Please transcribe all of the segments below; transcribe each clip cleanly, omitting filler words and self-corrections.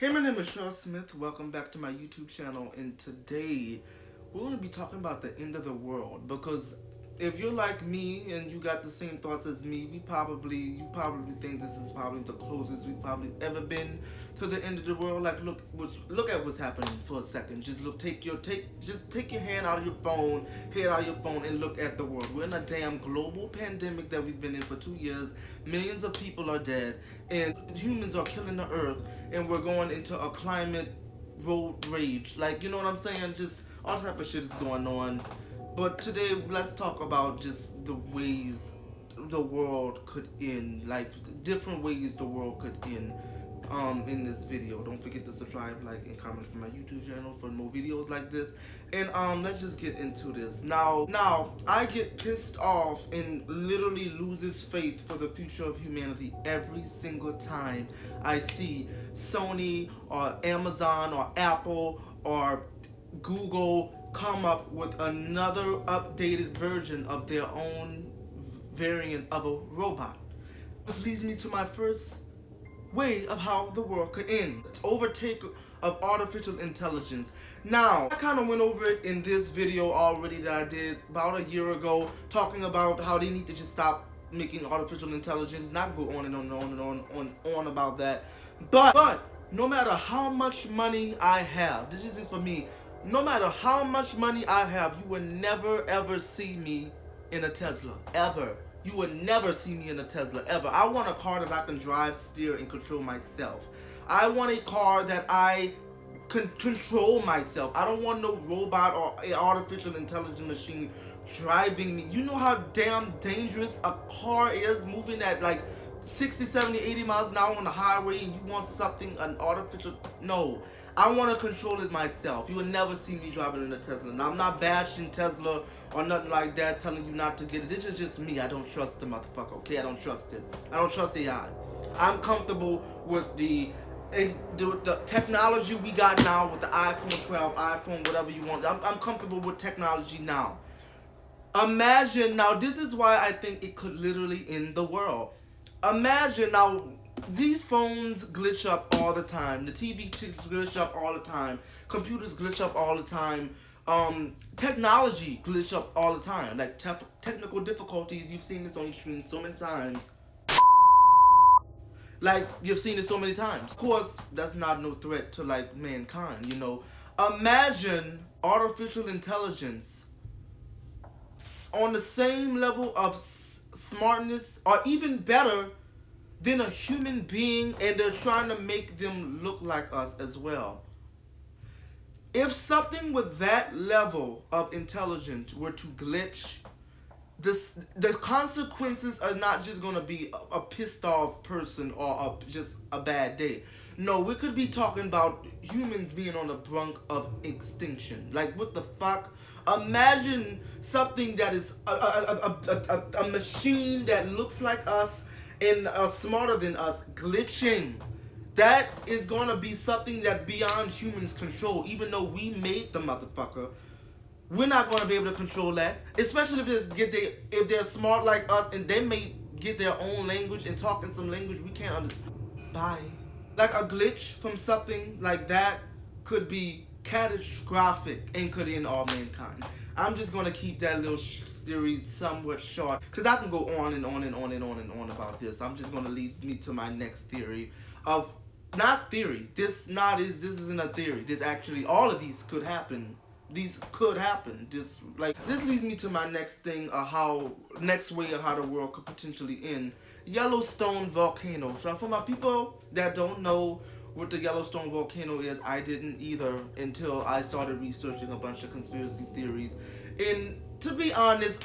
Hey, my name is Shaw Smith. Welcome back to my YouTube channel. And today, we're going to be talking about the end of the world. Because if you're like me and you got the same thoughts as me, you probably think this is probably the closest we've probably ever been to the end of the world. Like, look at what's happening for a second. Just take your hand out of your phone, head out of your phone, and look at the world. We're in a damn global pandemic that we've been in for 2 years. Millions of people are dead, and humans are killing the earth, and we're going into a climate road rage. Like, you know what I'm saying? Just all type of shit is going on. But today, let's talk about just the ways the world could end, like different ways the world could end. In this video, don't forget to subscribe, like, and comment for my YouTube channel for more videos like this. And let's just get into this. Now, I get pissed off and literally loses faith for the future of humanity every single time I see Sony or Amazon or Apple or Google come up with another updated version of their own variant of a robot. This leads me to my first way of how the world could end. Overtake of artificial intelligence. Now, I kind of went over it in this video already that I did about a year ago, talking about how they need to just stop making artificial intelligence, not go on and on about that. But no matter how much money I have, this is just for me, no matter how much money I have, you will never ever see me in a Tesla, ever. You would never see me in a Tesla, ever. I want a car that I can drive, steer, and control myself. I want a car that I can control myself. I don't want no robot or an artificial intelligent machine driving me. You know how damn dangerous a car is moving at like 60, 70, 80 miles an hour on the highway, and you want something, an artificial... No. I want to control it myself. You will never see me driving in a Tesla. Now, I'm not bashing Tesla or nothing like that, telling you not to get it. This is just me. I don't trust the motherfucker, okay? I don't trust it. I don't trust AI. I'm comfortable with the technology we got now with the iPhone 12, iPhone, whatever you want. I'm comfortable with technology now. Imagine, now this is why I think it could literally end the world. Imagine now, these phones glitch up all the time. The TV glitch up all the time. Computers glitch up all the time. Technology glitch up all the time. Like technical difficulties, you've seen this on your screen so many times. Like, you've seen it so many times. Of course, that's not no threat to, like, mankind, you know. Imagine artificial intelligence on the same level of smartness, or even better than a human being, and they're trying to make them look like us as well. If something with that level of intelligence were to glitch, the consequences are not just going to be a pissed off person or just a bad day. No, we could be talking about humans being on the brink of extinction. Like, what the fuck? Imagine something that is a machine that looks like us and smarter than us glitching. That is gonna be something that beyond humans' control. Even though we made the motherfucker, we're not gonna be able to control that. Especially if they're smart like us and they may get their own language and talk in some language we can't understand. Bye. Like, a glitch from something like that could be catastrophic and could end all mankind. I'm just gonna keep that little theory somewhat short, because I can go on and on and on and on and on about this. I'm just gonna lead me to my next theory of, not theory, this isn't a theory. This actually, all of these could happen. These could happen. This leads me to my next thing, next way of how the world could potentially end. Yellowstone Volcano. So for my people that don't know what the Yellowstone Volcano is, I didn't either until I started researching a bunch of conspiracy theories. And to be honest,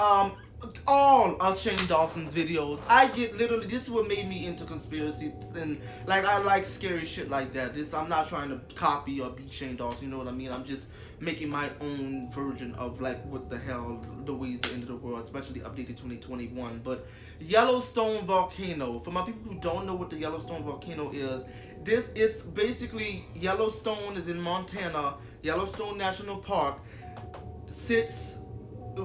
all of Shane Dawson's videos, I get literally, this is what made me into conspiracy, and like, I like scary shit like that. I'm not trying to copy or beat Shane Dawson, you know what I mean? I'm just making my own version of, like, what the hell, the ways to end of the world, especially updated 2021. But Yellowstone Volcano, for my people who don't know what the Yellowstone Volcano is, this is basically, Yellowstone is in Montana. Yellowstone National Park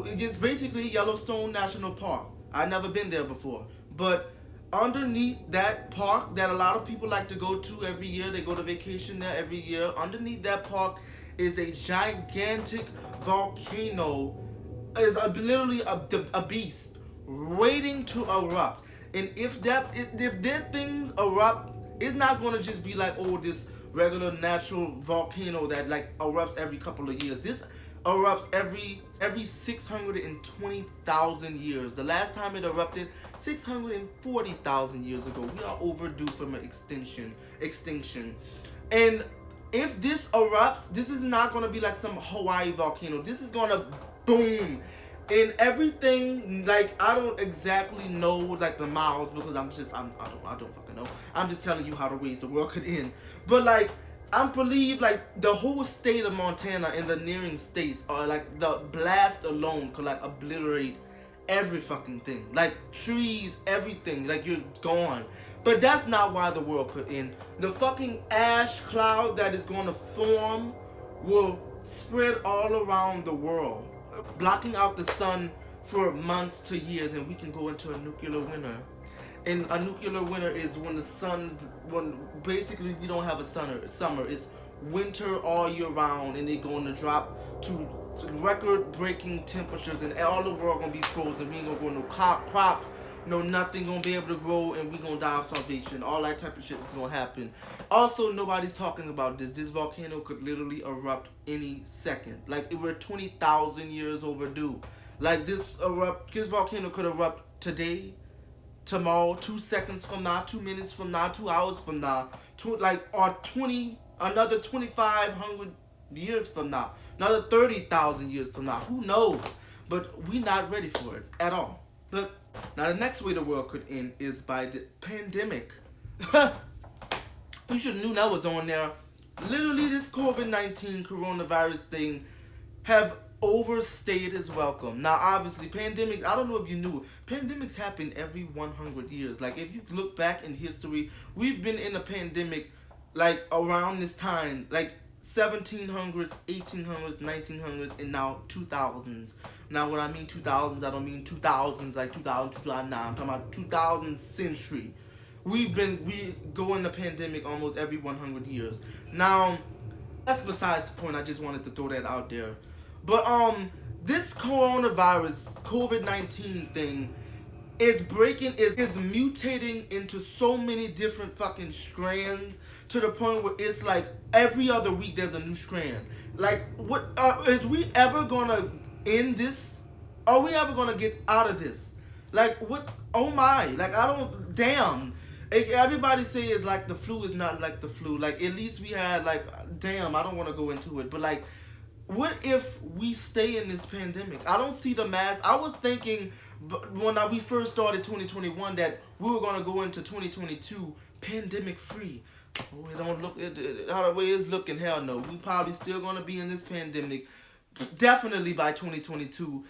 it's basically Yellowstone National Park. I've never been there before, but underneath that park that a lot of people like to go to every year, they go to vacation there every year. Underneath that park is a gigantic volcano. Is literally a beast waiting to erupt. And if that things erupt, it's not gonna just be like, oh, this regular natural volcano that like erupts every couple of years. This erupts every 620,000 years. The last time it erupted 640,000 years ago. We are overdue from an extinction. And if this erupts, this is not gonna be like some Hawaii volcano. This is gonna boom. And everything, like, I don't exactly know like the miles because I don't fucking know. I'm just telling you how the ways the world could end. But like, I believe like the whole state of Montana and the nearing states are like, the blast alone could like obliterate every fucking thing. Like trees, everything, like you're gone. But that's not why the world could end. The fucking ash cloud that is going to form will spread all around the world, blocking out the sun for months to years, and we can go into a nuclear winter. And a nuclear winter is when basically we don't have a summer. It's winter all year round, and they're going to drop to record-breaking temperatures, and all the world gonna be frozen. We ain't gonna grow no crops, no nothing gonna be able to grow, and we gonna die of starvation. All that type of shit is gonna happen. Also, nobody's talking about this. This volcano could literally erupt any second. Like, we're 20,000 years overdue. Like, this volcano could erupt today, tomorrow, 2 seconds from now, 2 minutes from now, 2 hours from now, another 2,500 years from now, another 30,000 years from now. Who knows? But we're not ready for it at all. But now the next way the world could end is by the pandemic. We should have knew that was on there. Literally, this COVID-19 coronavirus thing have overstayed its welcome. Now, obviously, pandemics, I don't know if you knew, pandemics happen every 100 years. Like, if you look back in history, we've been in a pandemic, like, around this time, like, 1700s, 1800s, 1900s, and now 2000s. Now, when I mean 2000s, I don't mean 2000s, like 2000, 2009. I'm talking about 2000th century. We go in the pandemic almost every 100 years. Now, that's besides the point. I just wanted to throw that out there. But this coronavirus, COVID-19 thing, is mutating into so many different fucking strands, to the point where it's like every other week there's a new strand. Like, what is we ever gonna end this? Are we ever gonna get out of this? Like, what? Oh my! Like, I don't. Damn. Everybody says like the flu is not like the flu. Like, at least we had like. Damn. I don't want to go into it, but like, what if we stay in this pandemic? I don't see the mask. I was thinking when we first started 2021 that we were gonna go into 2022 pandemic free. Oh, it don't look how the way it's looking. Hell no, we probably still gonna be in this pandemic, definitely by 2022,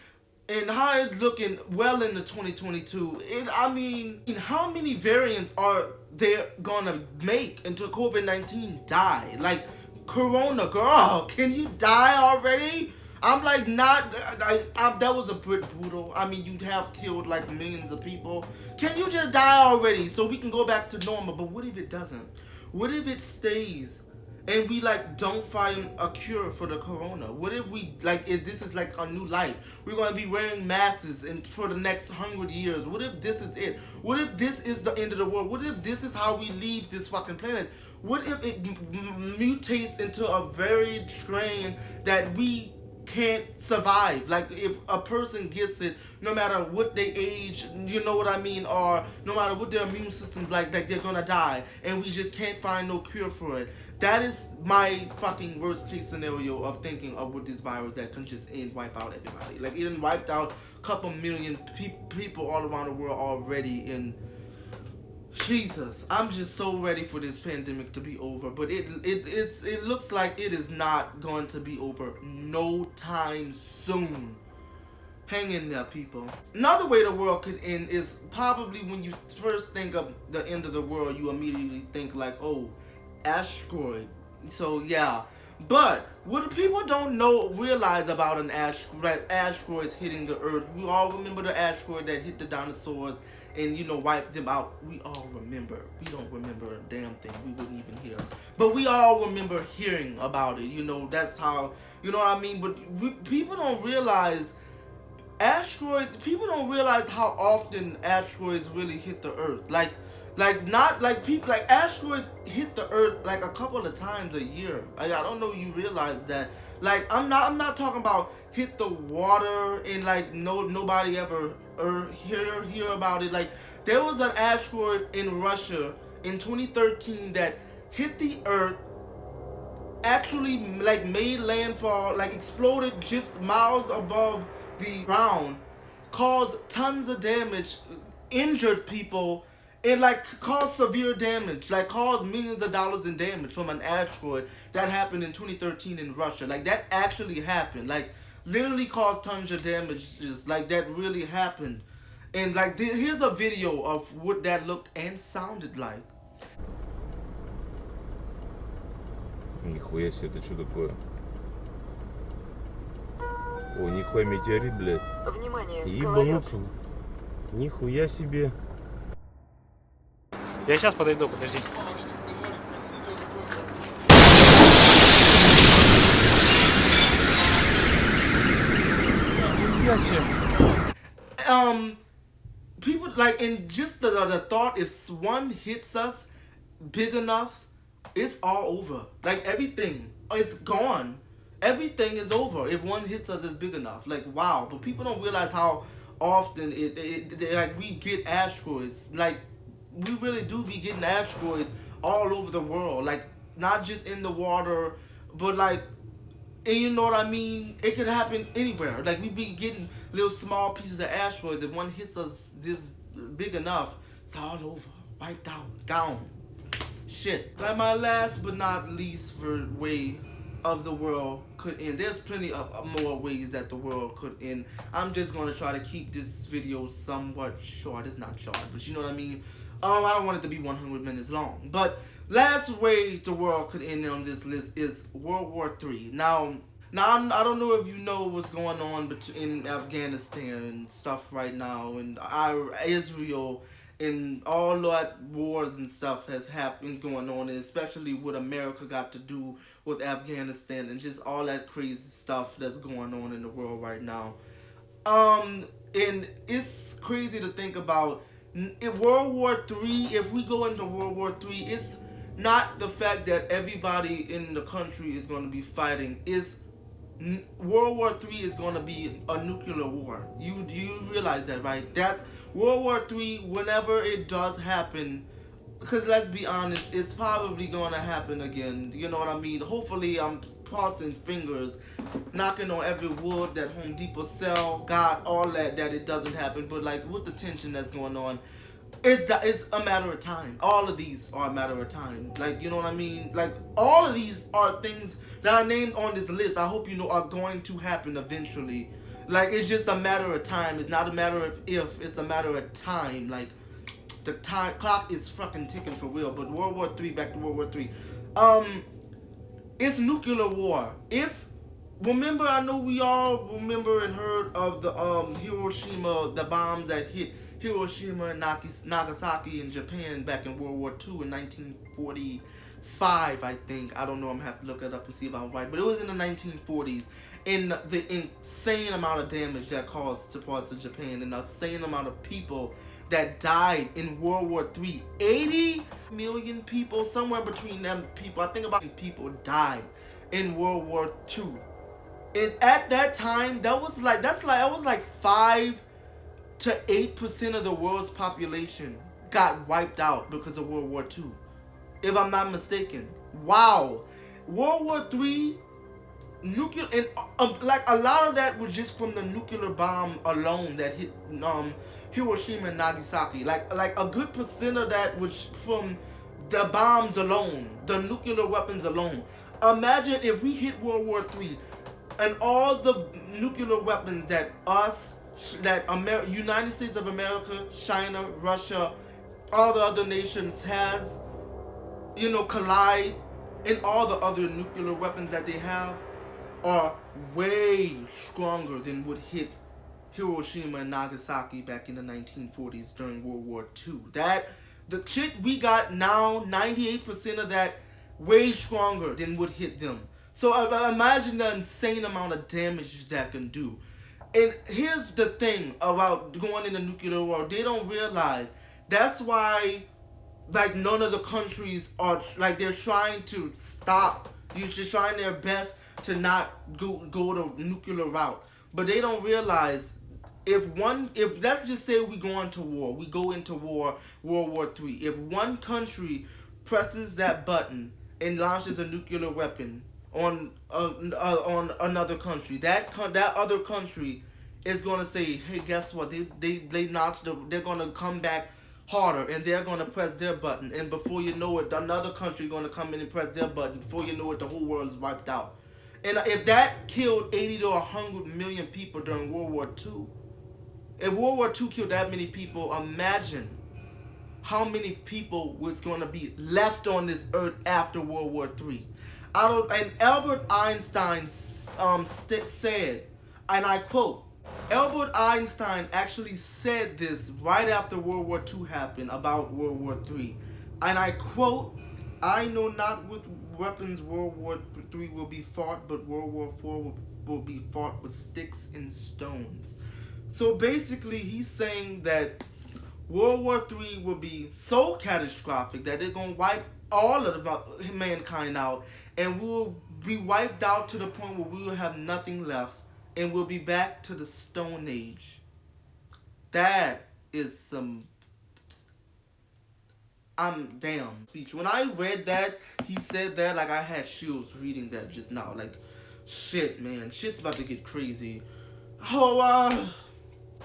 and how it's looking well into 2022. I mean, how many variants are they gonna make until COVID-19 die? Like, Corona, girl, can you die already? I'm like, that was a bit brutal. I mean, you'd have killed like millions of people. Can you just die already so we can go back to normal? But what if it doesn't? What if it stays and we like don't find a cure for the corona? What if we like if this is like a new life? We're gonna be wearing masks and for the next 100 years. What if this is it? What if this is the end of the world? What if this is how we leave this fucking planet? What if it mutates into a very strain that we can't survive? Like, if a person gets it, no matter what their age, you know what I mean, or no matter what their immune system's like they're gonna die, and we just can't find no cure for it. That is my fucking worst case scenario of thinking of with this virus that can just wipe out everybody. Like, it done wiped out a couple million people all around the world already, and Jesus, I'm just so ready for this pandemic to be over, but it looks like it is not going to be over no time soon. Hang in there, people. Another way the world could end is probably when you first think of the end of the world, you immediately think like, oh, asteroid. So yeah, But what people don't realize about an asteroids hitting the Earth. We all remember the asteroid that hit the dinosaurs and wiped them out. We all remember. We don't remember a damn thing. We wouldn't even hear. But we all remember hearing about it. That's how. You know what I mean? But people don't realize asteroids. People don't realize how often asteroids really hit the Earth. Not like people, like asteroids hit the Earth like a couple of times a year. I don't know you realize that. Like I'm not talking about hit the water and like nobody ever hear about it. Like there was an asteroid in Russia in 2013 that hit the Earth, actually like made landfall, like exploded just miles above the ground, caused tons of damage, injured people, and like caused severe damage, like caused millions of dollars in damage from an asteroid that happened in 2013 in Russia. Like that actually happened. Like literally caused tons of damages. Like that really happened. And like here's a video of what that looked and sounded like. Нихуя себе, это что такое? О, нихуя метеорит, блядь. Внимание, Ебануться. Нихуя себе. Я сейчас подойду, подожди. People like, and just the thought, if one hits us big enough, it's all over. Like everything, it's gone. Everything is over if one hits us is big enough. Like wow, but people don't realize how often like we get asteroids. Like we really do be getting asteroids all over the world. Like not just in the water, but like, and you know what I mean? It could happen anywhere. Like we be getting little small pieces of asteroids. If one hits us this big enough, it's all over, wiped out, gone. Shit. Like my last but not least for way of the world could end. There's plenty of more ways that the world could end. I'm just gonna try to keep this video somewhat short. It's not short, but you know what I mean. I don't want it to be 100 minutes long. But last way the world could end on this list is World War III. Now I don't know if you know what's going on in Afghanistan and stuff right now, and Israel, and all that wars and stuff has happened going on, and especially what America got to do with Afghanistan and just all that crazy stuff that's going on in the world right now. And it's crazy to think about in World War III. If we go into World War III, it's not the fact that everybody in the country is going to be fighting. It's World War III is going to be a nuclear war. You realize that, right? That World War III, whenever it does happen, because let's be honest, it's probably going to happen again. You know what I mean? Hopefully, I'm crossing fingers, knocking on every wood that Home Depot sell, God, all that it doesn't happen. But like with the tension that's going on, it's a matter of time. All of these are a matter of time. Like, you know what I mean? Like, all of these are things that are named on this list, I hope you know, are going to happen eventually. Like, it's just a matter of time. It's not a matter of if, it's a matter of time. Like, the time clock is fucking ticking for real. But World War III, back to World War III. It's nuclear war. Remember, I know we all remember and heard of the Hiroshima, the bombs that hit Hiroshima and Nagasaki in Japan back in World War II in 1945, I think. I don't know, I'm gonna have to look it up and see if I'm right. But it was in the 1940s. And the insane amount of damage that caused to parts of Japan, and the insane amount of people that died in World War III. 80 million people, somewhere between them people, I think about people died in World War II. And at that time, that was like 5 to 8% of the world's population got wiped out because of World War II, if I'm not mistaken. Wow. World War III, nuclear, and like a lot of that was just from the nuclear bomb alone that hit Hiroshima and Nagasaki. Like a good percent of that was from the bombs alone, the nuclear weapons alone. Imagine if we hit World War III and all the nuclear weapons that United States of America, China, Russia, all the other nations has, collide, and all the other nuclear weapons that they have are way stronger than what hit Hiroshima and Nagasaki back in the 1940s during World War II. That the shit we got now, 98% of that way stronger than what hit them. So I imagine the insane amount of damage that can do. And here's the thing about going in the nuclear war: they don't realize that's why, like, none of the countries are like, they're trying to stop. You're just trying their best to not go the nuclear route, but they don't realize if let's just say we go into war, World War III. If one country presses that button and launches a nuclear weapon on another country, that other country is gonna say, hey, guess what? They notched they're gonna come back harder, and they're gonna press their button, and before you know it, another country gonna come in and press their button. Before you know it, the whole world is wiped out. And if that killed 80 to 100 million people during World War II, if World War II killed that many people, imagine how many people was going to be left on this earth after World War III. And Albert Einstein said, and I quote, Albert Einstein actually said this right after World War II happened about World War III. And I quote, I know not with weapons World War III will be fought, but World War IV will be fought with sticks and stones. So basically, he's saying that World War III will be so catastrophic that they're going to wipe all of mankind out, and we'll be wiped out to the point where we will have nothing left, and we'll be back to the Stone Age. That is some... I'm damn speech. When I read that, he said that, like, I had chills reading that just now. Like, shit, man. Shit's about to get crazy. Oh,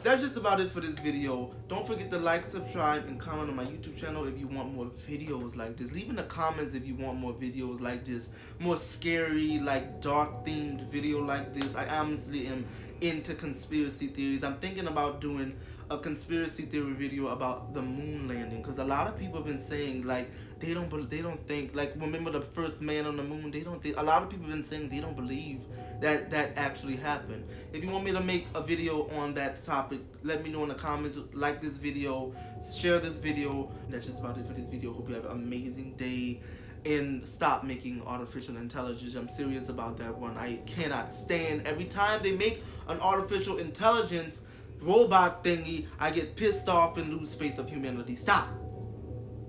that's just about it for this video. Don't forget to like, subscribe, and comment on my YouTube channel if you want more videos like this. Leave in the comments if you want more videos like this. More scary, like, dark-themed video like this. I honestly am into conspiracy theories. I'm thinking about doing a conspiracy theory video about the moon landing, because a lot of people have been saying, like, they don't think, like, remember the first man on the moon? A lot of people have been saying they don't believe that actually happened. If you want me to make a video on that topic, let me know in the comments. Like this video, share this video. That's just about it for this video. Hope you have an amazing day, and stop making artificial intelligence. I'm serious about that one. I cannot stand every time they make an artificial intelligence robot thingy, I get pissed off and lose faith of humanity. Stop.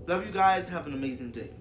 Love you guys. Have an amazing day.